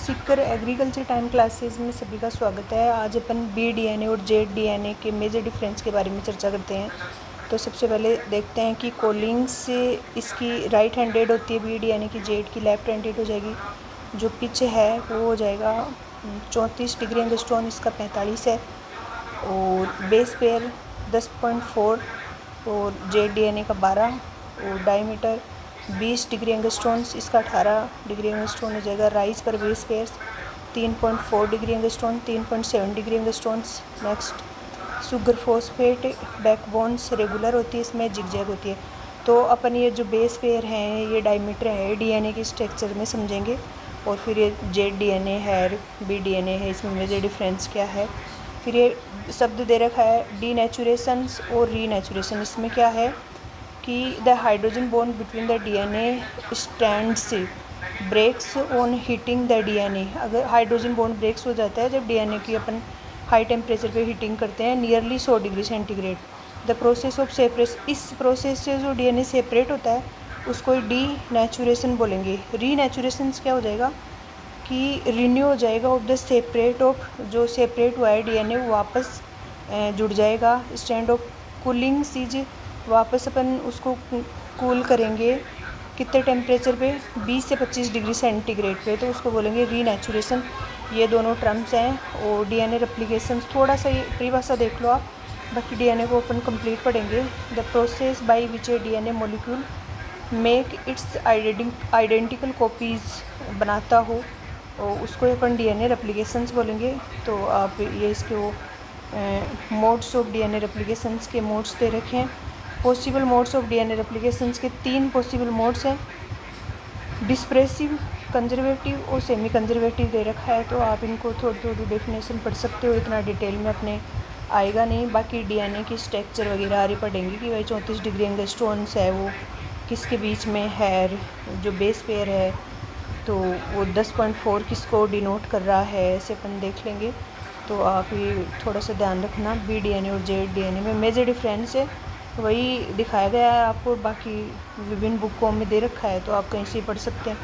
Sikar agriculture time classes में सभी का स्वागत है। आज अपन बी डीएनए और जेड डीएनए के मेजर डिफरेंस के बारे में चर्चा करते हैं। तो सबसे पहले देखते हैं कि कॉलिंग्स इसकी राइट हैंडेड होती है, बी डीएनए की, जेड की लेफ्ट हैंडेड हो जाएगी। जो पिच है वो हो जाएगा 34 डिग्री एंगस्ट्रॉन, इसका 45 है। और बेस पेयर 10.4 और जेड डीएनए का 12 और डायमीटर 20 डिग्री एंगस्ट्रॉन्स, इसका 18 डिग्री एंगस्ट्रॉन हो जाएगा। राइज पर base pairs 3.4 degree angstrom, 3.7 degree angstroms. Next sugar phosphate backbones regular होती है, इसमें जिगजैग होती है। तो अपन ये जो बेस पेयर हैं, ये डायमीटर है, डीएनए के स्ट्रक्चर में समझेंगे। और फिर ये जेड डीएनए है, बी डीएनए है, इसमें मेजर डिफरेंस क्या है। फिर ये शब्द दे रखा है डीनेचुरेशंस और रीनेचुरेशन। इसमें क्या है कि the hydrogen bond between the DNA strands breaks on heating the DNA. अगर हाइड्रोजन बॉन्ड ब्रेक्स हो जाता है जब डीएनए की अपन हाई टेम्परेचर पे हीटिंग करते हैं, nearly 100 degree centigrade. The process of separation, इस प्रोसेस से जो डीएनए सेपरेट होता है उसको डी नेचुरेशन बोलेंगे। रीनेचुरेशन क्या हो जाएगा कि रिन्यू हो जाएगा ऑफ द सेपरेट ऑफ, जो सेपरेट हुआ है डीएनए वो वापस जुड़ जाएगा। स्टैंड ऑफ कूलिंग सीज, वापस अपन उसको कूल करेंगे कितने टेम्परेचर पे, 20 से 25 डिग्री सेंटीग्रेड पे, तो उसको बोलेंगे रीनेचुरेशन। ये दोनों टर्म्स हैं। और डीएनए रेप्लिकेशंस थोड़ा सा ये परिभाषा देख लो आप, बाकी डीएनए को अपन कंप्लीट पढ़ेंगे। The process by which A DNA molecule make it's identical copies बनाता हो और उसको अपन डीएनए रेप्लिकेशंस बोलेंगे। तो आप ये इसके वो मोड्स ऑफ डीएनए रेप्लिकेशंस के मोड्स दे रखे हैं। पॉसिबल मोड्स ऑफ डीएनए रेप्लिकेशंस के 3 पॉसिबल मोड्स हैं, डिस्प्रेसिव, कंजर्वेटिव और सेमी कंजर्वेटिव दे रखा है। तो आप इनको थोड़ी थोड़ी डेफिनेशन पढ़ सकते हो, इतना डिटेल में अपने आएगा नहीं। बाकी डीएनए की स्ट्रक्चर वगैरह आगे पढ़ेंगे कि भाई 34 डिग्री एंगस्ट्रॉन्स है वो किसके बीच में है, जो बेस पेयर है तो वो 10.4 किसको डिनोट कर रहा है, ऐसे अपन देख लेंगे। तो आप ये थोड़ा सा ध्यान रखना, बी डीएनए और जेड डीएनए में मेजर डिफरेंस है वही दिखाया गया है आपको, बाकी विभिन्न बुकों में दे रखा है तो आप कहीं से पढ़ सकते हैं।